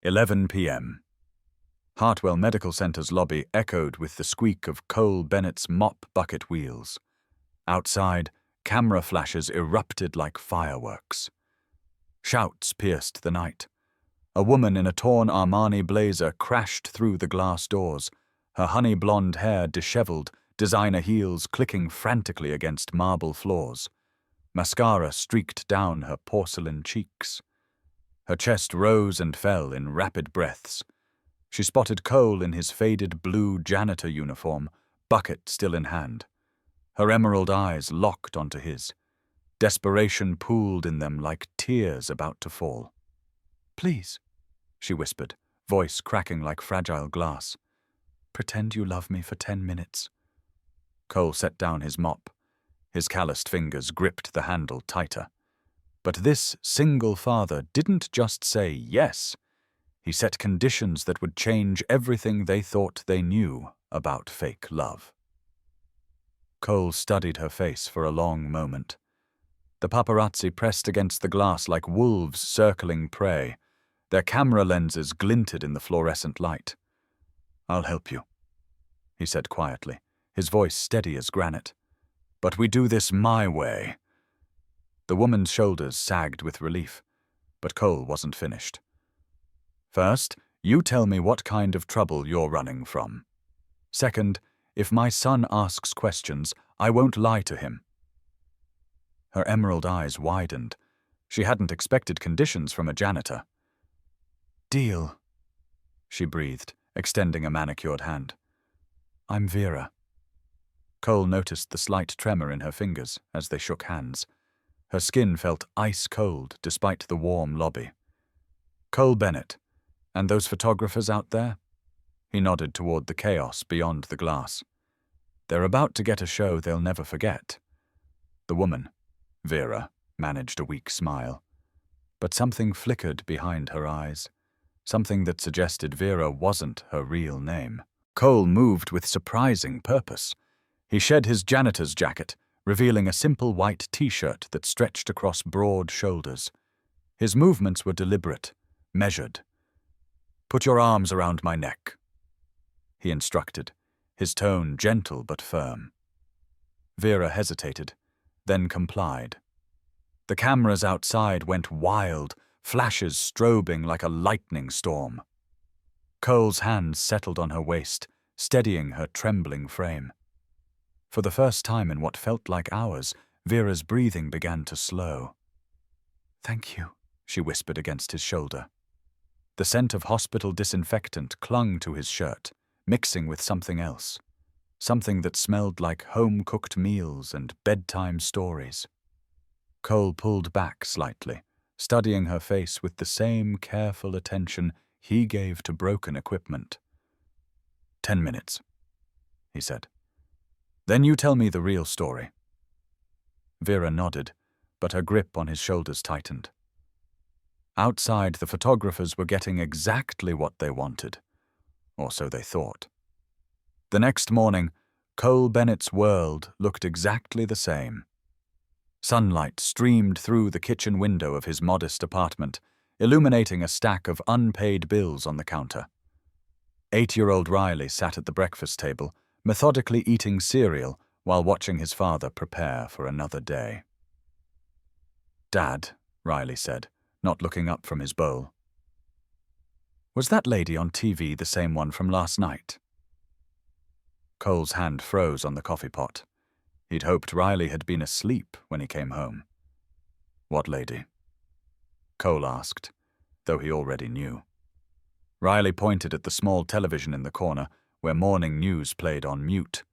11 p.m. Hartwell Medical Center's lobby echoed with the squeak of Cole Bennett's mop bucket wheels. Outside, camera flashes erupted like fireworks. Shouts pierced the night. A woman in a torn Armani blazer crashed through the glass doors, her honey-blonde hair disheveled, designer heels clicking frantically against marble floors. Mascara streaked down her porcelain cheeks. Her chest rose and fell in rapid breaths. She spotted Cole in his faded blue janitor uniform, bucket still in hand. Her emerald eyes locked onto his. Desperation pooled in them like tears about to fall. "Please," she whispered, voice cracking like fragile glass. "Pretend you love me for 10 minutes." Cole set down his mop. His calloused fingers gripped the handle tighter. But this single father didn't just say yes. He set conditions that would change everything they thought they knew about fake love. Cole studied her face for a long moment. The paparazzi pressed against the glass like wolves circling prey. Their camera lenses glinted in the fluorescent light. "I'll help you," he said quietly, his voice steady as granite. "But we do this my way." The woman's shoulders sagged with relief, but Cole wasn't finished. "First, you tell me what kind of trouble you're running from. Second, if my son asks questions, I won't lie to him." Her emerald eyes widened. She hadn't expected conditions from a janitor. "Deal," she breathed, extending a manicured hand. "I'm Vera." Cole noticed the slight tremor in her fingers as they shook hands. Her skin felt ice-cold despite the warm lobby. "Cole Bennett, and those photographers out there?" He nodded toward the chaos beyond the glass. "They're about to get a show they'll never forget." The woman, Vera, managed a weak smile. But something flickered behind her eyes, something that suggested Vera wasn't her real name. Cole moved with surprising purpose. He shed his janitor's jacket, revealing a simple white t-shirt that stretched across broad shoulders. His movements were deliberate, measured. "Put your arms around my neck," he instructed, his tone gentle but firm. Vera hesitated, then complied. The cameras outside went wild, flashes strobing like a lightning storm. Cole's hands settled on her waist, steadying her trembling frame. For the first time in what felt like hours, Vera's breathing began to slow. "Thank you," she whispered against his shoulder. The scent of hospital disinfectant clung to his shirt, mixing with something else, something that smelled like home-cooked meals and bedtime stories. Cole pulled back slightly, studying her face with the same careful attention he gave to broken equipment. 10 minutes, he said. "Then you tell me the real story." Vera nodded, but her grip on his shoulders tightened. Outside, the photographers were getting exactly what they wanted, or so they thought. The next morning, Cole Bennett's world looked exactly the same. Sunlight streamed through the kitchen window of his modest apartment, illuminating a stack of unpaid bills on the counter. 8-year-old Riley sat at the breakfast table, methodically eating cereal while watching his father prepare for another day. "Dad," Riley said, not looking up from his bowl. "Was that lady on TV the same one from last night?" Cole's hand froze on the coffee pot. He'd hoped Riley had been asleep when he came home. "What lady?" Cole asked, though he already knew. Riley pointed at the small television in the corner, where morning news played on mute.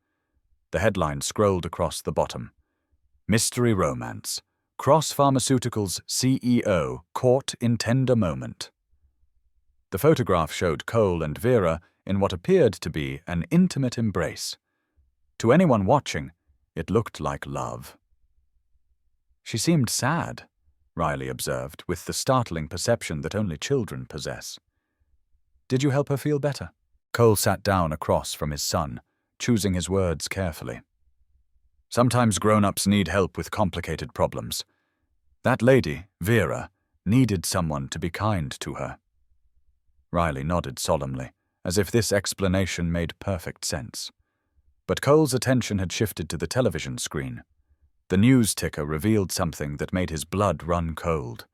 The headline scrolled across the bottom. "Mystery Romance. Cross Pharmaceutical's CEO caught in tender moment." The photograph showed Cole and Vera in what appeared to be an intimate embrace. To anyone watching, it looked like love. "She seemed sad," Riley observed, with the startling perception that only children possess. "Did you help her feel better?" Cole sat down across from his son, choosing his words carefully. "Sometimes grown-ups need help with complicated problems. That lady, Vera, needed someone to be kind to her." Riley nodded solemnly, as if this explanation made perfect sense. But Cole's attention had shifted to the television screen. The news ticker revealed something that made his blood run cold.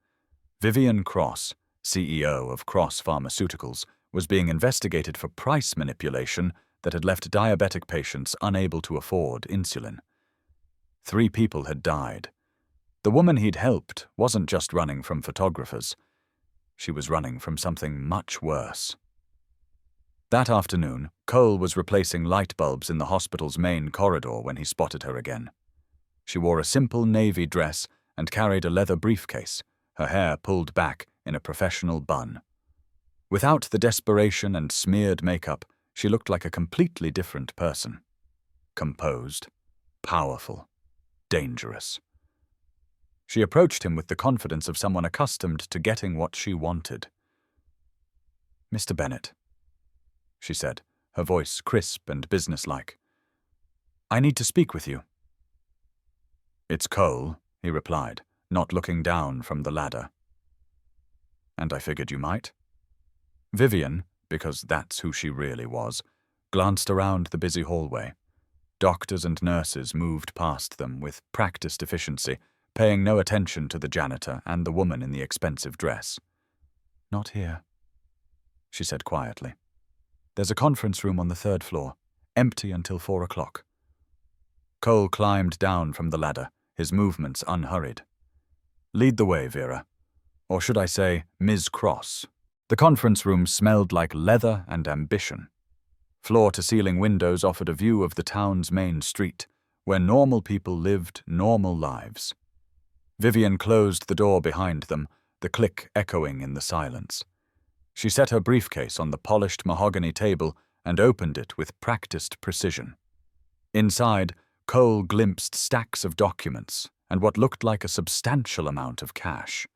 Vivian Cross, CEO of Cross Pharmaceuticals, was being investigated for price manipulation that had left diabetic patients unable to afford insulin. 3 people had died. The woman he'd helped wasn't just running from photographers. She was running from something much worse. That afternoon, Cole was replacing light bulbs in the hospital's main corridor when he spotted her again. She wore a simple navy dress and carried a leather briefcase, her hair pulled back in a professional bun. Without the desperation and smeared makeup, she looked like a completely different person. Composed, powerful, dangerous. She approached him with the confidence of someone accustomed to getting what she wanted. "Mr. Bennett," she said, her voice crisp and businesslike. "I need to speak with you." "It's Cole," he replied, not looking down from the ladder. "And I figured you might." Vivian, because that's who she really was, glanced around the busy hallway. Doctors and nurses moved past them with practiced efficiency, paying no attention to the janitor and the woman in the expensive dress. "Not here," she said quietly. "There's a conference room on the 3rd floor, empty until 4 o'clock. Cole climbed down from the ladder, his movements unhurried. "Lead the way, Vera. Or should I say, Ms. Cross." The conference room smelled like leather and ambition. Floor-to-ceiling windows offered a view of the town's main street, where normal people lived normal lives. Vivian closed the door behind them, the click echoing in the silence. She set her briefcase on the polished mahogany table and opened it with practiced precision. Inside, Cole glimpsed stacks of documents and what looked like a substantial amount of cash.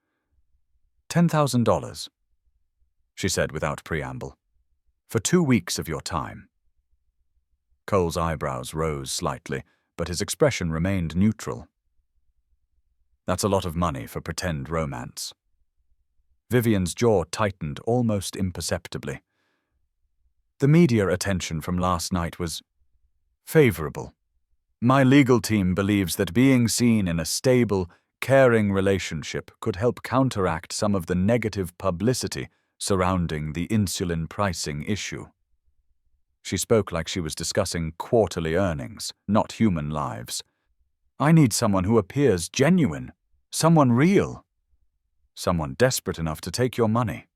$10,000, she said without preamble. "For 2 weeks of your time." Cole's eyebrows rose slightly, but his expression remained neutral. "That's a lot of money for pretend romance." Vivian's jaw tightened almost imperceptibly. "The media attention from last night was favorable. My legal team believes that being seen in a stable, caring relationship could help counteract some of the negative publicity surrounding the insulin pricing issue." She spoke like she was discussing quarterly earnings, not human lives. "I need someone who appears genuine, someone real, someone desperate enough to take your money,"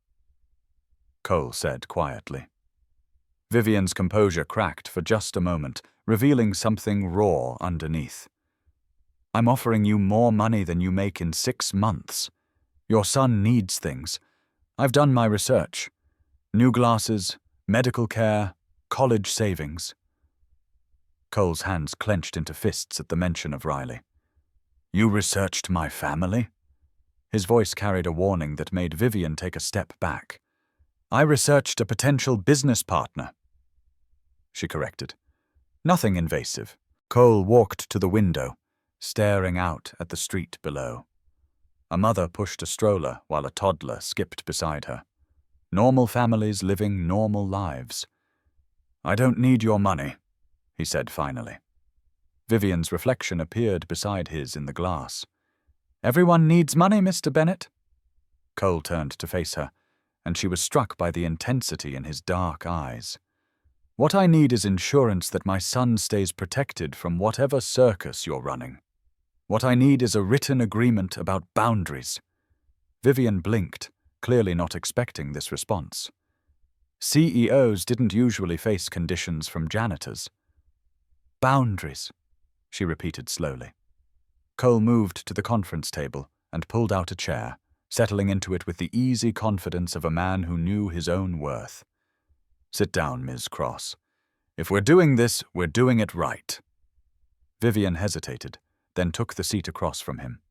Cole said quietly. Vivian's composure cracked for just a moment, revealing something raw underneath. "I'm offering you more money than you make in 6 months. Your son needs things. I've done my research. New glasses, medical care, college savings." Cole's hands clenched into fists at the mention of Riley. "You researched my family?" His voice carried a warning that made Vivian take a step back. "I researched a potential business partner," she corrected. "Nothing invasive." Cole walked to the window, staring out at the street below. A mother pushed a stroller while a toddler skipped beside her. Normal families living normal lives. "I don't need your money," he said finally. Vivian's reflection appeared beside his in the glass. "Everyone needs money, Mr. Bennett." Cole turned to face her, and she was struck by the intensity in his dark eyes. "What I need is insurance that my son stays protected from whatever circus you're running. What I need is a written agreement about boundaries." Vivian blinked, clearly not expecting this response. CEOs didn't usually face conditions from janitors. "Boundaries," she repeated slowly. Cole moved to the conference table and pulled out a chair, settling into it with the easy confidence of a man who knew his own worth. "Sit down, Ms. Cross. If we're doing this, we're doing it right." Vivian hesitated, then took the seat across from him.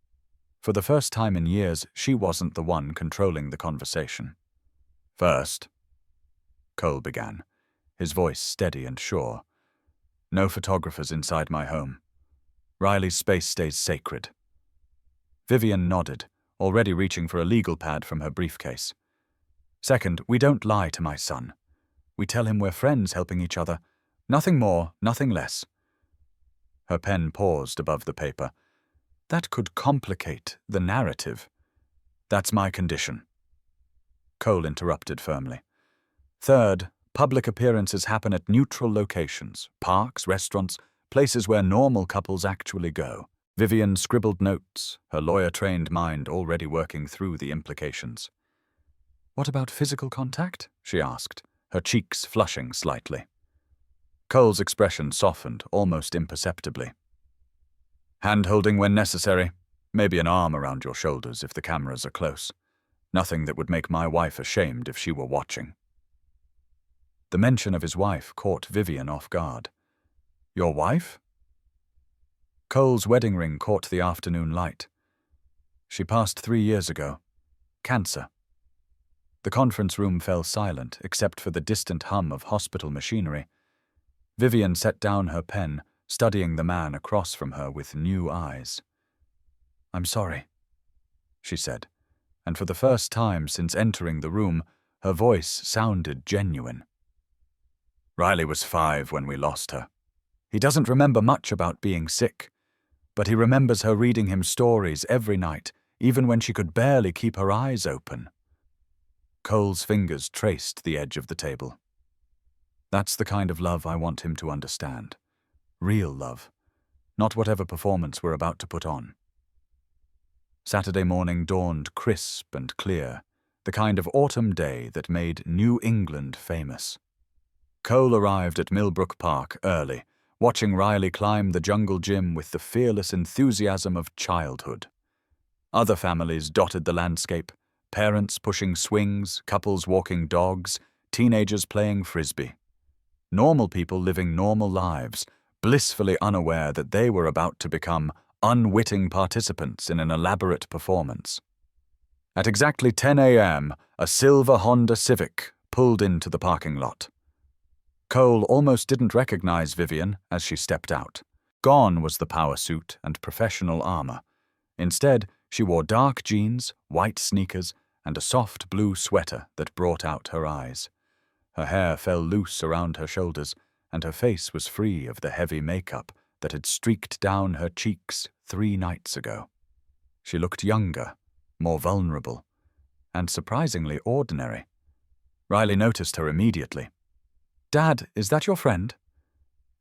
For the first time in years, she wasn't the one controlling the conversation. "First," Cole began, his voice steady and sure, "no photographers inside my home. Riley's space stays sacred." Vivian nodded, already reaching for a legal pad from her briefcase. Second, we don't lie to my son. We tell him we're friends helping each other. Nothing more, nothing less. Her pen paused above the paper. That could complicate the narrative. That's my condition. Cole interrupted firmly. Third, public appearances happen at neutral locations, parks, restaurants, places where normal couples actually go. Vivian scribbled notes, her lawyer-trained mind already working through the implications. What about physical contact? She asked, her cheeks flushing slightly. Cole's expression softened almost imperceptibly. Hand-holding when necessary, maybe an arm around your shoulders if the cameras are close. Nothing that would make my wife ashamed if she were watching. The mention of his wife caught Vivian off guard. Your wife? Cole's wedding ring caught the afternoon light. She passed 3 years ago. Cancer. The conference room fell silent except for the distant hum of hospital machinery. Vivian set down her pen, studying the man across from her with new eyes. I'm sorry, she said, and for the first time since entering the room, her voice sounded genuine. Riley was 5 when we lost her. He doesn't remember much about being sick, but he remembers her reading him stories every night, even when she could barely keep her eyes open. Cole's fingers traced the edge of the table. That's the kind of love I want him to understand. Real love, not whatever performance we're about to put on. Saturday morning dawned crisp and clear, the kind of autumn day that made New England famous. Cole arrived at Millbrook Park early, watching Riley climb the jungle gym with the fearless enthusiasm of childhood. Other families dotted the landscape, parents pushing swings, couples walking dogs, teenagers playing frisbee. Normal people living normal lives, blissfully unaware that they were about to become unwitting participants in an elaborate performance. At exactly 10 a.m., a silver Honda Civic pulled into the parking lot. Cole almost didn't recognize Vivian as she stepped out. Gone was the power suit and professional armor. Instead, she wore dark jeans, white sneakers, and a soft blue sweater that brought out her eyes. Her hair fell loose around her shoulders, and her face was free of the heavy makeup that had streaked down her cheeks 3 nights ago. She looked younger, more vulnerable, and surprisingly ordinary. Riley noticed her immediately. Dad, is that your friend?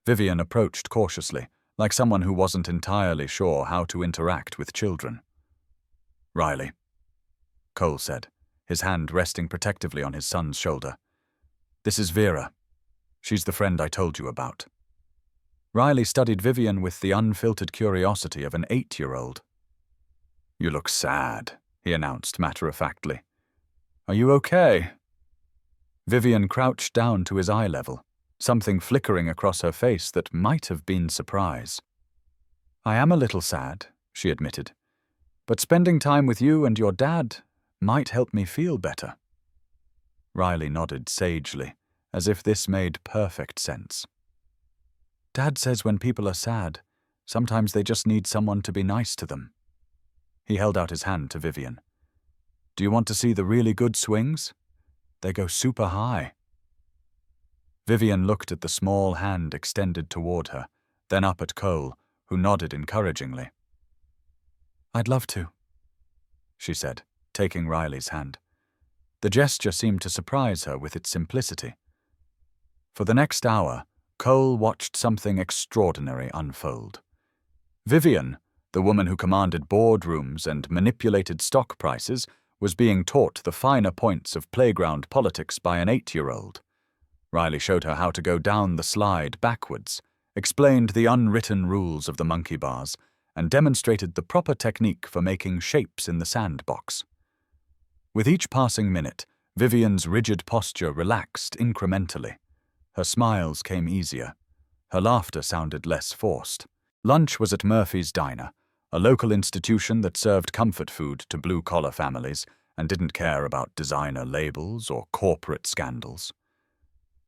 Vivian approached cautiously, like someone who wasn't entirely sure how to interact with children. Riley, Cole said, his hand resting protectively on his son's shoulder. This is Vera. She's the friend I told you about. Riley studied Vivian with the unfiltered curiosity of an 8-year-old. You look sad, he announced matter-of-factly. Are you okay? Vivian crouched down to his eye level, something flickering across her face that might have been surprise. I am a little sad, she admitted, but spending time with you and your dad might help me feel better. Riley nodded sagely, as if this made perfect sense. Dad says when people are sad, sometimes they just need someone to be nice to them. He held out his hand to Vivian. Do you want to see the really good swings? They go super high. Vivian looked at the small hand extended toward her, then up at Cole, who nodded encouragingly. I'd love to, she said, taking Riley's hand. The gesture seemed to surprise her with its simplicity. For the next hour, Cole watched something extraordinary unfold. Vivian, the woman who commanded boardrooms and manipulated stock prices, was being taught the finer points of playground politics by an 8-year-old. Riley showed her how to go down the slide backwards, explained the unwritten rules of the monkey bars, and demonstrated the proper technique for making shapes in the sandbox. With each passing minute, Vivian's rigid posture relaxed incrementally. Her smiles came easier. Her laughter sounded less forced. Lunch was at Murphy's Diner, a local institution that served comfort food to blue-collar families and didn't care about designer labels or corporate scandals.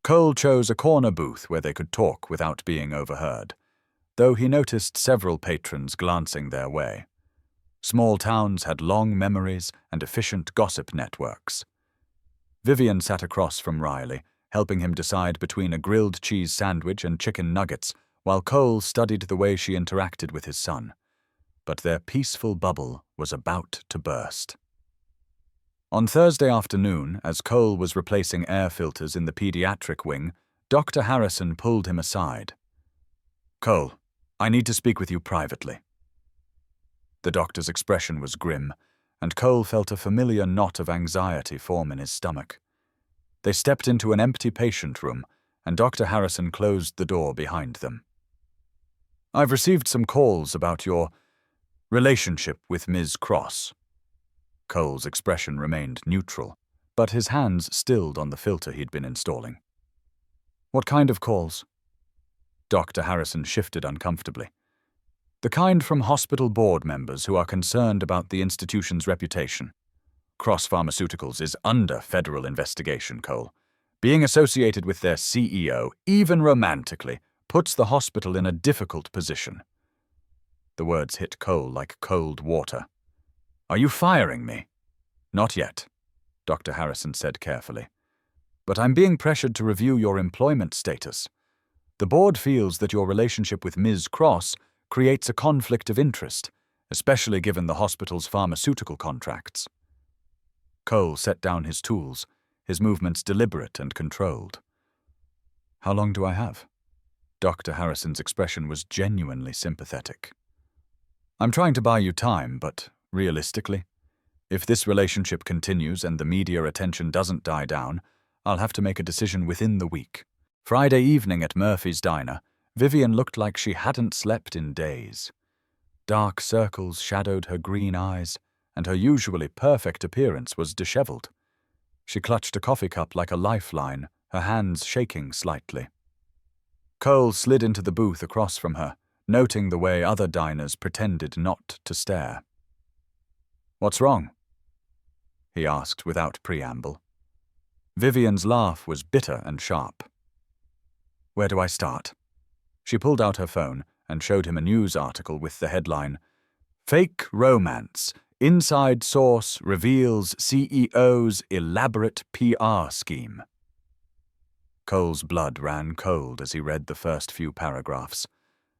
Cole chose a corner booth where they could talk without being overheard, though he noticed several patrons glancing their way. Small towns had long memories and efficient gossip networks. Vivian sat across from Riley, helping him decide between a grilled cheese sandwich and chicken nuggets, while Cole studied the way she interacted with his son. But their peaceful bubble was about to burst. On Thursday afternoon, as Cole was replacing air filters in the pediatric wing, Dr. Harrison pulled him aside. "Cole, I need to speak with you privately." The doctor's expression was grim, and Cole felt a familiar knot of anxiety form in his stomach. They stepped into an empty patient room, and Dr. Harrison closed the door behind them. "I've received some calls about your relationship with Ms. Cross." Cole's expression remained neutral, but his hands stilled on the filter he'd been installing. "What kind of calls?" Dr. Harrison shifted uncomfortably. "The kind from hospital board members who are concerned about the institution's reputation. Cross Pharmaceuticals is under federal investigation, Cole. Being associated with their CEO, even romantically, puts the hospital in a difficult position." The words hit Cole like cold water. "Are you firing me?" "Not yet," Dr. Harrison said carefully. "But I'm being pressured to review your employment status. The board feels that your relationship with Ms. Cross creates a conflict of interest, especially given the hospital's pharmaceutical contracts." Cole set down his tools, his movements deliberate and controlled. "How long do I have?" Dr. Harrison's expression was genuinely sympathetic. "I'm trying to buy you time, but realistically, if this relationship continues and the media attention doesn't die down, I'll have to make a decision within the week." Friday evening at Murphy's Diner, Vivian looked like she hadn't slept in days. Dark circles shadowed her green eyes, and her usually perfect appearance was disheveled. She clutched a coffee cup like a lifeline, her hands shaking slightly. Cole slid into the booth across from her, noting the way other diners pretended not to stare. "What's wrong?" he asked without preamble. Vivian's laugh was bitter and sharp. "Where do I start?" She pulled out her phone and showed him a news article with the headline, "Fake Romance. Inside Source Reveals CEO's Elaborate PR Scheme." Cole's blood ran cold as he read the first few paragraphs.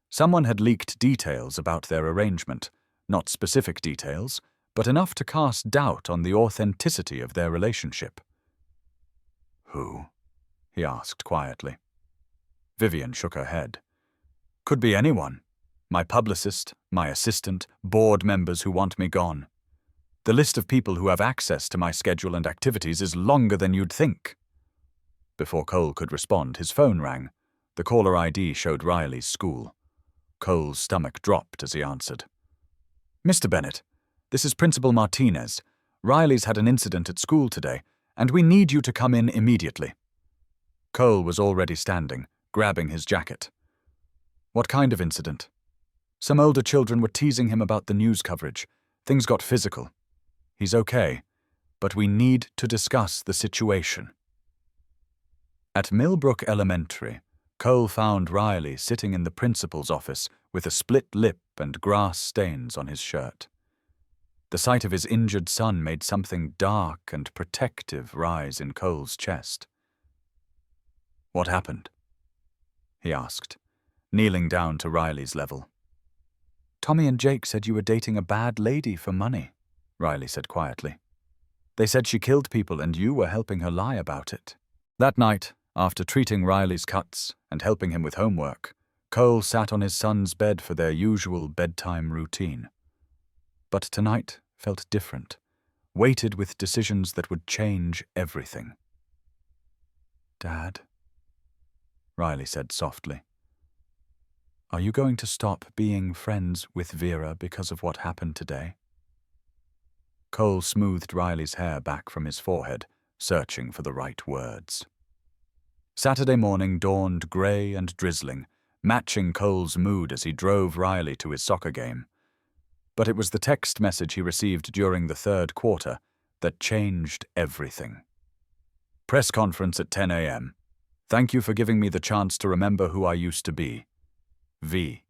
Someone had leaked details about their arrangement, not specific details, but enough to cast doubt on the authenticity of their relationship. "Who?" he asked quietly. Vivian shook her head. "Could be anyone. My publicist, my assistant, board members who want me gone. The list of people who have access to my schedule and activities is longer than you'd think." Before Cole could respond, his phone rang. The caller ID showed Riley's school. Cole's stomach dropped as he answered. "Mr. Bennett, this is Principal Martinez. Riley's had an incident at school today, and we need you to come in immediately." Cole was already standing, grabbing his jacket. "What kind of incident?" "Some older children were teasing him about the news coverage. Things got physical. He's okay, but we need to discuss the situation." At Millbrook Elementary, Cole found Riley sitting in the principal's office with a split lip and grass stains on his shirt. The sight of his injured son made something dark and protective rise in Cole's chest. "What happened?" he asked, kneeling down to Riley's level. "Tommy and Jake said you were dating a bad lady for money," Riley said quietly. "They said she killed people and you were helping her lie about it." That night, after treating Riley's cuts and helping him with homework, Cole sat on his son's bed for their usual bedtime routine. But tonight felt different, weighted with decisions that would change everything. "Dad," Riley said softly, "are you going to stop being friends with Vera because of what happened today?" Cole smoothed Riley's hair back from his forehead, searching for the right words. Saturday morning dawned grey and drizzling, matching Cole's mood as he drove Riley to his soccer game. But it was the text message he received during the third quarter that changed everything. "Press conference at 10 a.m. Thank you for giving me the chance to remember who I used to be. V."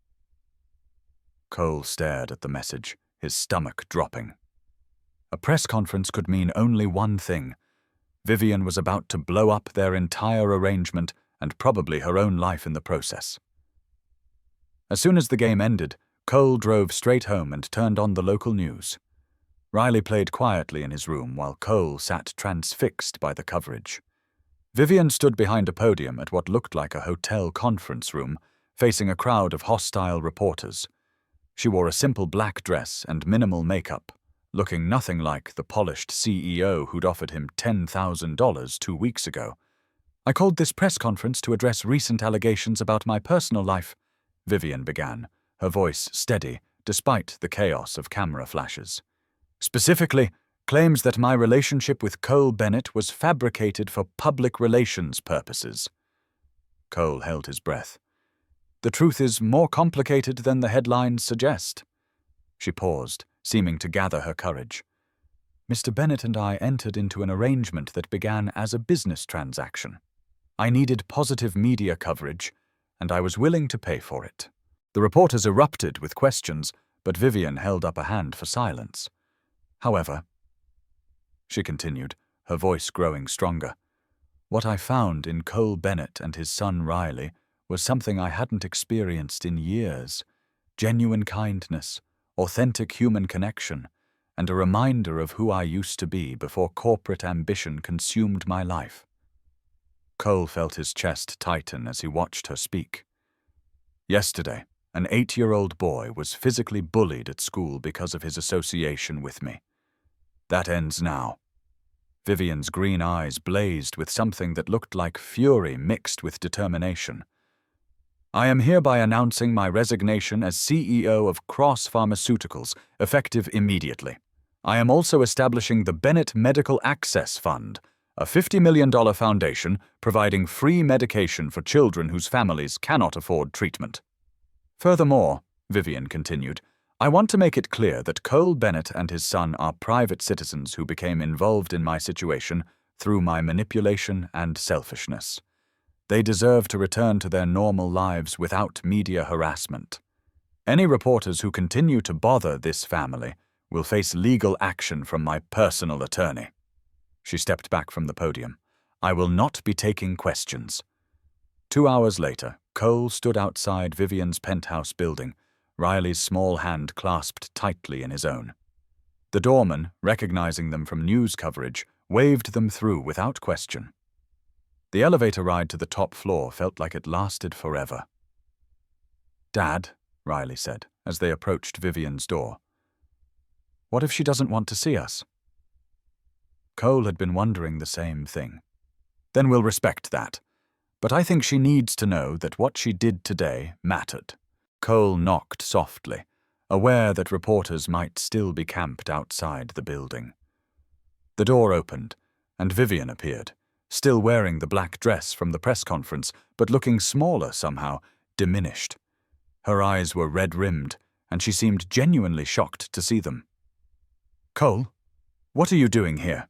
Cole stared at the message, his stomach dropping. A press conference could mean only one thing: Vivian was about to blow up their entire arrangement and probably her own life in the process. As soon as the game ended, Cole drove straight home and turned on the local news. Riley played quietly in his room while Cole sat transfixed by the coverage. Vivian stood behind a podium at what looked like a hotel conference room, facing a crowd of hostile reporters. She wore a simple black dress and minimal makeup, looking nothing like the polished CEO who'd offered him $10,000 2 weeks ago. "I called this press conference to address recent allegations about my personal life," Vivian began, her voice steady despite the chaos of camera flashes. "Specifically, claims that my relationship with Cole Bennett was fabricated for public relations purposes." Cole held his breath. "The truth is more complicated than the headlines suggest." She paused, seeming to gather her courage. "Mr. Bennett and I entered into an arrangement that began as a business transaction. I needed positive media coverage, and I was willing to pay for it." The reporters erupted with questions, but Vivian held up a hand for silence. "However," she continued, her voice growing stronger, "what I found in Cole Bennett and his son Riley was something I hadn't experienced in years: genuine kindness, authentic human connection, and a reminder of who I used to be before corporate ambition consumed my life." Cole felt his chest tighten as he watched her speak. "Yesterday, an 8-year-old boy was physically bullied at school because of his association with me. That ends now." Vivian's green eyes blazed with something that looked like fury mixed with determination. "I am hereby announcing my resignation as CEO of Cross Pharmaceuticals, effective immediately. I am also establishing the Bennett Medical Access Fund, a $50 million foundation providing free medication for children whose families cannot afford treatment. Furthermore," Vivian continued, "I want to make it clear that Cole Bennett and his son are private citizens who became involved in my situation through my manipulation and selfishness. They deserve to return to their normal lives without media harassment. Any reporters who continue to bother this family will face legal action from my personal attorney." She stepped back from the podium. "I will not be taking questions." 2 hours later, Cole stood outside Vivian's penthouse building, Riley's small hand clasped tightly in his own. The doorman, recognizing them from news coverage, waved them through without question. The elevator ride to the top floor felt like it lasted forever. "Dad," Riley said, as they approached Vivian's door, "what if she doesn't want to see us?" Cole had been wondering the same thing. "Then we'll respect that. But I think she needs to know that what she did today mattered." Cole knocked softly, aware that reporters might still be camped outside the building. The door opened, and Vivian appeared, still wearing the black dress from the press conference, but looking smaller somehow, diminished. Her eyes were red-rimmed, and she seemed genuinely shocked to see them. "Cole, what are you doing here?"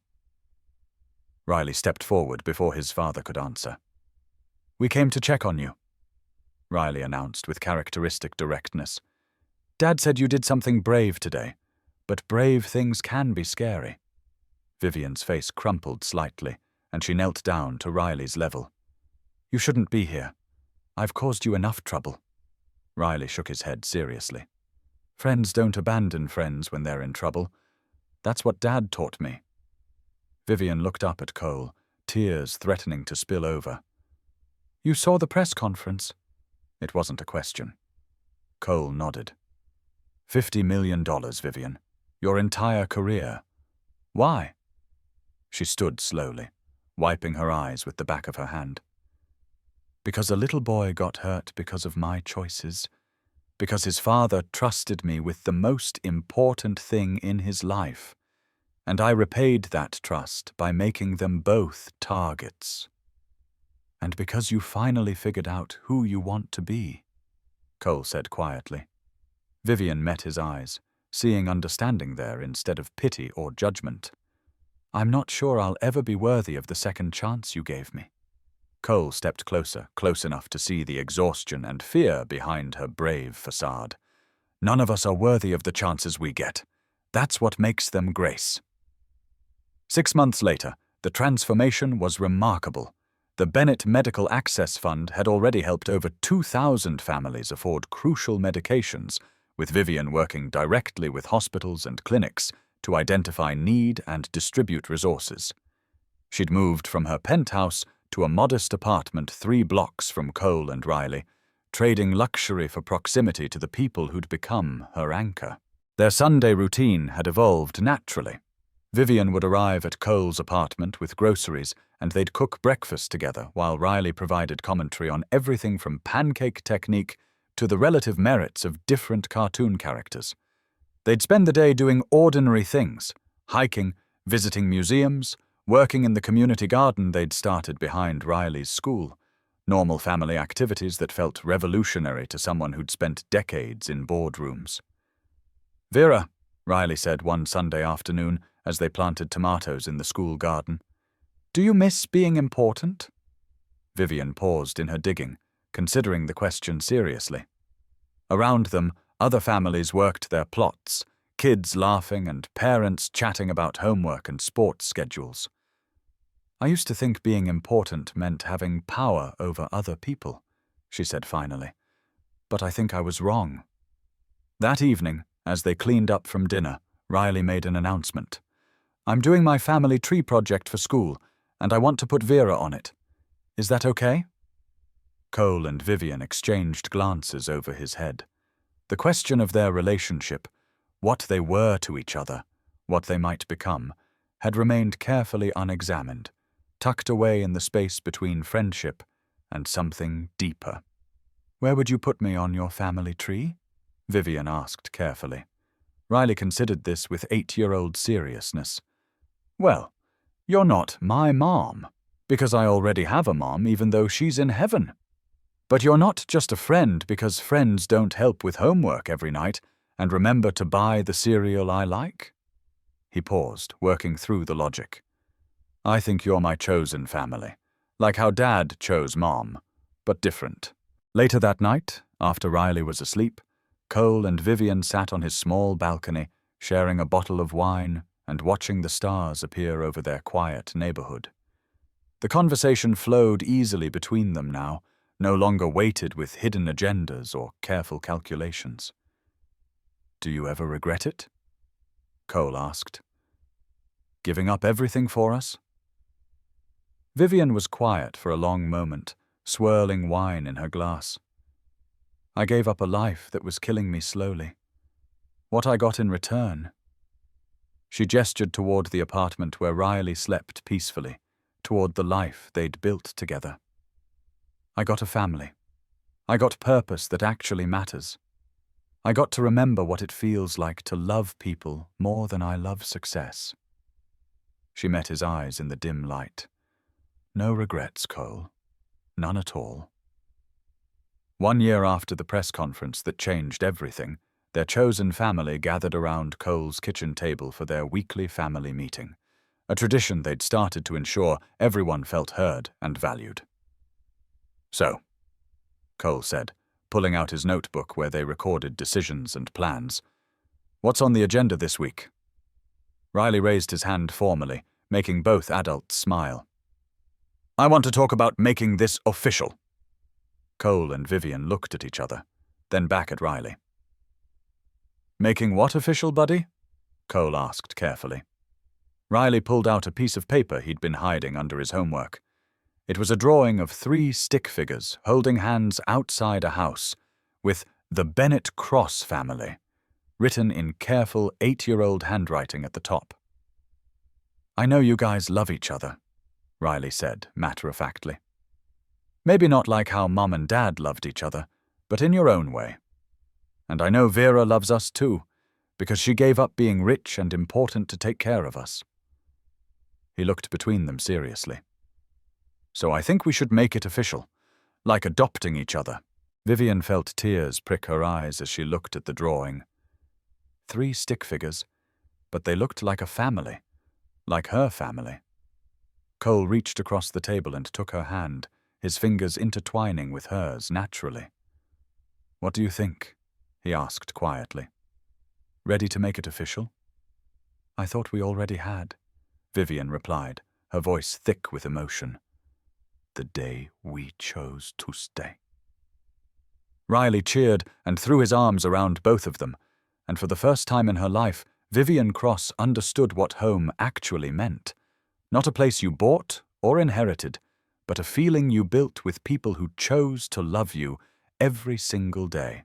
Riley stepped forward before his father could answer. "We came to check on you," Riley announced with characteristic directness. "Dad said you did something brave today, but brave things can be scary." Vivian's face crumpled slightly, and she knelt down to Riley's level. "You shouldn't be here. I've caused you enough trouble." Riley shook his head seriously. "Friends don't abandon friends when they're in trouble. That's what Dad taught me." Vivian looked up at Cole, tears threatening to spill over. "You saw the press conference?" It wasn't a question. Cole nodded. $50 million, Vivian. Your entire career. Why?" She stood slowly, wiping her eyes with the back of her hand. "Because a little boy got hurt because of my choices. Because his father trusted me with the most important thing in his life. And I repaid that trust by making them both targets. And because you finally figured out who you want to be," Cole said quietly. Vivian met his eyes, seeing understanding there instead of pity or judgment. "I'm not sure I'll ever be worthy of the second chance you gave me." Cole stepped closer, close enough to see the exhaustion and fear behind her brave facade. "None of us are worthy of the chances we get. That's what makes them grace." 6 months later, The transformation was remarkable. The Bennett Medical Access Fund had already helped over 2,000 families afford crucial medications, with Vivian working directly with hospitals and clinics to identify need and distribute resources. She'd moved from her penthouse to a modest apartment 3 blocks from Cole and Riley, trading luxury for proximity to the people who'd become her anchor. Their Sunday routine had evolved naturally. Vivian would arrive at Cole's apartment with groceries, and they'd cook breakfast together while Riley provided commentary on everything from pancake technique to the relative merits of different cartoon characters. They'd spend the day doing ordinary things, hiking, visiting museums, working in the community garden they'd started behind Riley's school, normal family activities that felt revolutionary to someone who'd spent decades in boardrooms. "Vera," Riley said one Sunday afternoon as they planted tomatoes in the school garden, "do you miss being important?" Vivian paused in her digging, considering the question seriously. Around them, other families worked their plots, kids laughing and parents chatting about homework and sports schedules. "I used to think being important meant having power over other people," she said finally. "But I think I was wrong." That evening, as they cleaned up from dinner, Riley made an announcement. "I'm doing my family tree project for school, and I want to put Vera on it. Is that okay?" Cole and Vivian exchanged glances over his head. The question of their relationship, what they were to each other, what they might become, had remained carefully unexamined, tucked away in the space between friendship and something deeper. "Where would you put me on your family tree?" Vivian asked carefully. Riley considered this with 8-year-old seriousness. "Well, you're not my mom, because I already have a mom even though she's in heaven. But you're not just a friend because friends don't help with homework every night and remember to buy the cereal I like." He paused, working through the logic. "I think you're my chosen family, like how Dad chose Mom, but different." Later that night, after Riley was asleep, Cole and Vivian sat on his small balcony, sharing a bottle of wine and watching the stars appear over their quiet neighborhood. The conversation flowed easily between them now, no longer weighted with hidden agendas or careful calculations. "Do you ever regret it?" Cole asked. "Giving up everything for us?" Vivian was quiet for a long moment, swirling wine in her glass. "I gave up a life that was killing me slowly. What I got in return..." She gestured toward the apartment where Riley slept peacefully, toward the life they'd built together. "I got a family. I got purpose that actually matters. I got to remember what it feels like to love people more than I love success." She met his eyes in the dim light. "No regrets, Cole. None at all." 1 year after the press conference that changed everything, their chosen family gathered around Cole's kitchen table for their weekly family meeting, a tradition they'd started to ensure everyone felt heard and valued. "So," Cole said, pulling out his notebook where they recorded decisions and plans, "what's on the agenda this week?" Riley raised his hand formally, making both adults smile. "I want to talk about making this official." Cole and Vivian looked at each other, then back at Riley. "Making what official, buddy?" Cole asked carefully. Riley pulled out a piece of paper he'd been hiding under his homework. It was a drawing of 3 stick figures holding hands outside a house, with the Bennett Cross family, written in careful 8-year-old handwriting at the top. "I know you guys love each other," Riley said matter-of-factly. "Maybe not like how Mom and Dad loved each other, but in your own way. And I know Vera loves us too, because she gave up being rich and important to take care of us." He looked between them seriously. "So I think we should make it official, like adopting each other." Vivian felt tears prick her eyes as she looked at the drawing. 3 stick figures, but they looked like a family, like her family. Cole reached across the table and took her hand, his fingers intertwining with hers naturally. "What do you think?" he asked quietly. "Ready to make it official?" "I thought we already had," Vivian replied, her voice thick with emotion. The day we chose to stay. Riley cheered and threw his arms around both of them, and for the first time in her life, Vivian Cross understood what home actually meant. Not a place you bought or inherited, but a feeling you built with people who chose to love you every single day.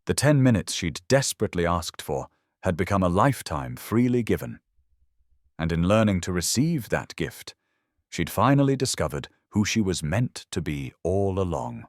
The 10 minutes she'd desperately asked for had become a lifetime freely given. And in learning to receive that gift, she'd finally discovered who she was meant to be all along.